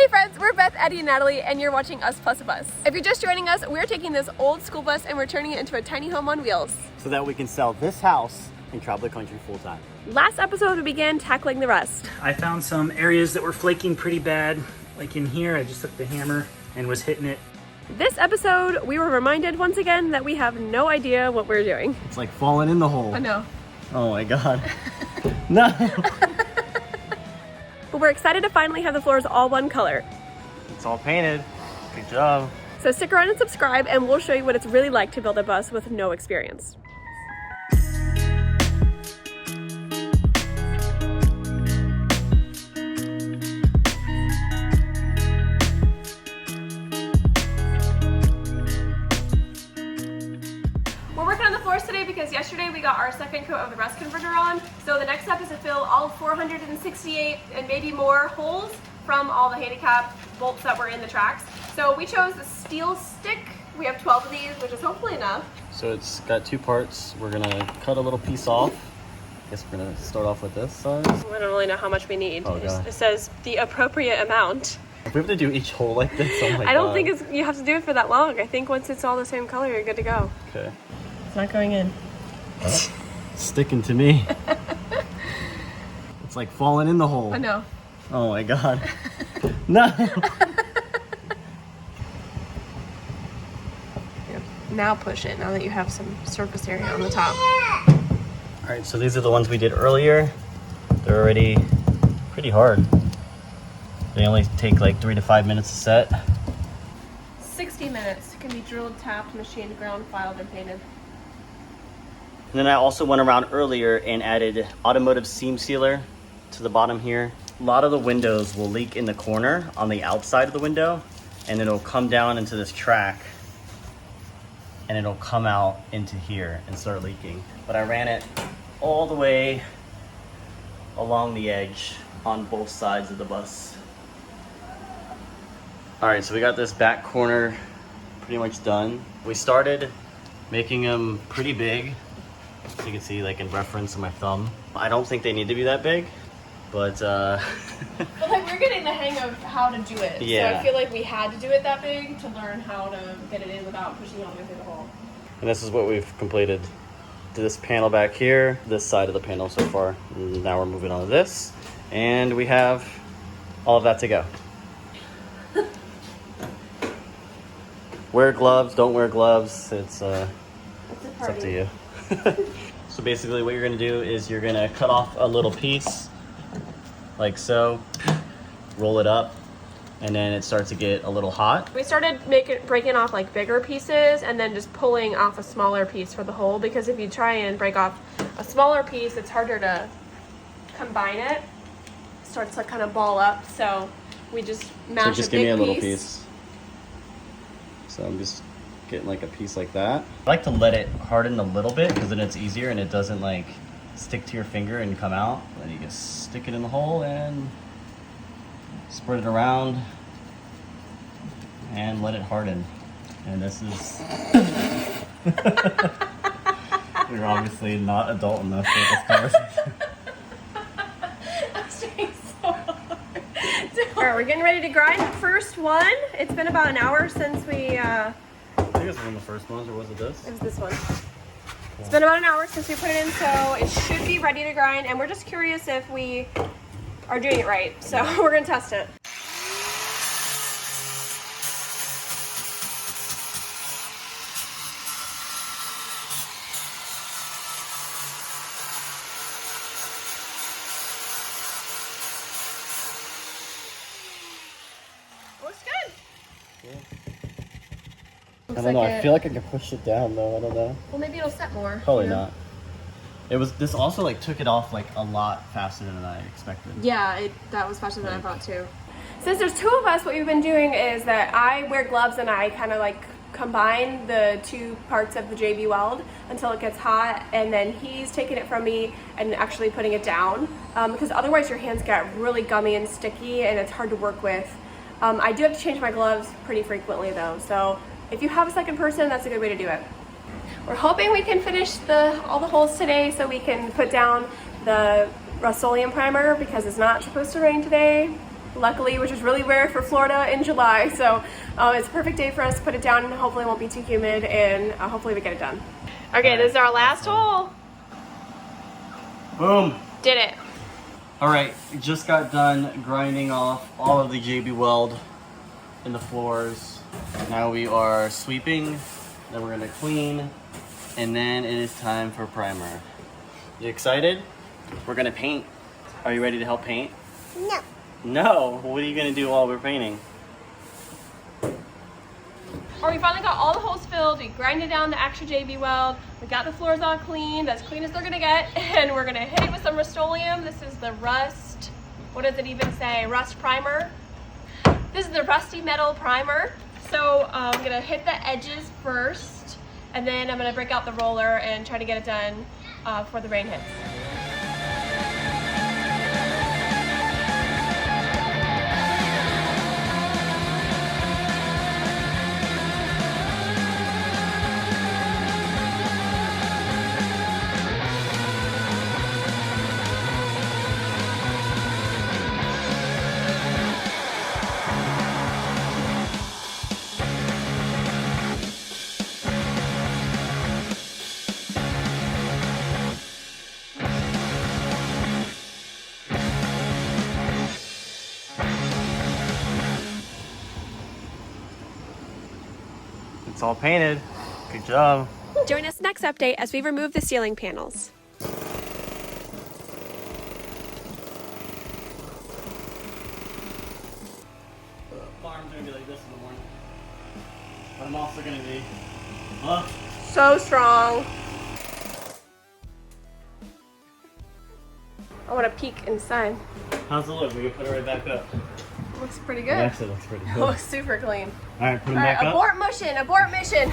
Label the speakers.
Speaker 1: Hey friends, we're Beth, Eddie, and Natalie, and you're watching Us Plus a Bus. If you're just joining us, we're taking this old school bus and we're turning it into a tiny home on wheels.
Speaker 2: So that we can sell this house and travel the country full time.
Speaker 1: Last episode, we began tackling the rest.
Speaker 3: I found some areas that were flaking pretty bad. Like in here, I just took the hammer and was hitting it.
Speaker 1: This episode, we were reminded once again that we have no idea what we're doing.
Speaker 2: It's like falling in the hole.
Speaker 1: I know.
Speaker 2: Oh my God. No.
Speaker 1: But we're excited to finally have the floors all one color.
Speaker 2: It's all painted. Good job.
Speaker 1: So stick around and subscribe and we'll show you what it's really like to build a bus with no experience. We're working on the floors today because yesterday we got our second coat of the rust converter on. So the next step is to fill all 468 and maybe more holes from all the handicap bolts that were in the tracks. So we chose the steel stick. We have 12 of these, which is hopefully enough.
Speaker 2: So it's got two parts. We're gonna cut a little piece off. Guess we're gonna start off with this size.
Speaker 1: I don't really know how much we need.
Speaker 2: Oh, God.
Speaker 1: It says the appropriate amount.
Speaker 2: If we have to do each hole like this, oh my God.
Speaker 1: I don't think you have to do it for that long. I think once it's all the same color, you're good to go.
Speaker 2: Okay.
Speaker 1: It's not going in.
Speaker 2: Sticking to me. It's like falling in the hole.
Speaker 1: I know.
Speaker 2: Oh my God. No.
Speaker 1: Now push it, now that you have some surface area on the top.
Speaker 2: All right, so these are the ones we did earlier. They're already pretty hard. They only take like 3 to 5 minutes to set.
Speaker 1: 60 minutes. Can be drilled, tapped, machined, ground, filed, and painted.
Speaker 2: And then I also went around earlier and added automotive seam sealer to the bottom here. A lot of the windows will leak in the corner on the outside of the window, and it'll come down into this track and it'll come out into here and start leaking. But I ran it all the way along the edge on both sides of the bus. All right, so we got this back corner pretty much done. We started making them pretty big. So you can see, like in reference to my thumb. I don't think they need to be that big, but
Speaker 1: But like we're getting the hang of how to do it.
Speaker 2: Yeah.
Speaker 1: So I feel like we had to do it that big to learn how to get it in without pushing it all the way through the hole.
Speaker 2: and this is what we've completed. This panel back here, this side of the panel so far. And now we're moving on to this, and we have all of that to go. Wear gloves, don't wear gloves. It's up to you. So basically what you're gonna do is you're gonna cut off a little piece like so, roll it up, and then it starts to get a little hot.
Speaker 1: We started breaking off like bigger pieces and then just pulling off a smaller piece for the hole, because if you try and break off a smaller piece, it's harder to combine it. It starts to kind of ball up, so we just mash
Speaker 2: So just
Speaker 1: a
Speaker 2: give
Speaker 1: big
Speaker 2: me a little
Speaker 1: piece.
Speaker 2: piece. So I'm just getting like a piece like that. I like to let it harden a little bit because then it's easier and it doesn't like stick to your finger and come out. Then you just stick it in the hole and spread it around and let it harden. And this is you're obviously not adult enough for this conversation.
Speaker 1: I'm trying so hard. All right, we're getting ready to grind the first one. It's been about an hour since we
Speaker 2: I think it's one of the first ones, or was it this?
Speaker 1: It was this one. It's been about an hour since we put it in, so it should be ready to grind, and we're just curious if we are doing it right. So we're gonna test it. Looks good.
Speaker 2: I don't know. I feel like I can push it down though. I don't know.
Speaker 1: Well, maybe it'll set more.
Speaker 2: Probably
Speaker 1: you know?
Speaker 2: not. It was. This also like took it off like a lot faster than I expected.
Speaker 1: Yeah, that was faster than I thought too. Since there's two of us, what we've been doing is that I wear gloves and I kind of like combine the two parts of the JB weld until it gets hot, and then he's taking it from me and actually putting it down, because otherwise your hands get really gummy and sticky and it's hard to work with. I do have to change my gloves pretty frequently though, so if you have a second person, that's a good way to do it. We're hoping we can finish all the holes today so we can put down the Rust-Oleum primer because it's not supposed to rain today. luckily, which is really rare for Florida in July. So it's a perfect day for us to put it down, and hopefully it won't be too humid, and hopefully we get it done. Okay, this is our last hole.
Speaker 2: Boom.
Speaker 1: Did it.
Speaker 2: All right, just got done grinding off all of the JB Weld in the floors. Now we are sweeping, then we're gonna clean, and then it is time for primer. You excited? We're gonna paint. Are you ready to help paint?
Speaker 4: No.
Speaker 2: No, what are you gonna do while we're painting?
Speaker 1: We finally got all the holes filled. We grinded down the extra JB Weld. We got the floors all clean, as clean as they're gonna get, and we're gonna hit it with some Rust-Oleum. This is the Rust, what does it even say? Rust primer. This is the Rusty Metal Primer. So I'm gonna hit the edges first, and then I'm gonna break out the roller and try to get it done before the rain hits.
Speaker 2: It's all painted. Good job.
Speaker 1: Join us next update as we remove the ceiling panels.
Speaker 2: Farm's gonna be like this in the morning. But I'm also gonna be,
Speaker 1: So strong. I want to peek inside.
Speaker 2: how's it look? We can put it right back up.
Speaker 1: Looks pretty
Speaker 2: It
Speaker 1: good.
Speaker 2: actually looks pretty
Speaker 1: It
Speaker 2: cool.
Speaker 1: looks super clean.
Speaker 2: All right, put them
Speaker 1: All right,
Speaker 2: back up.
Speaker 1: abort mission, abort mission.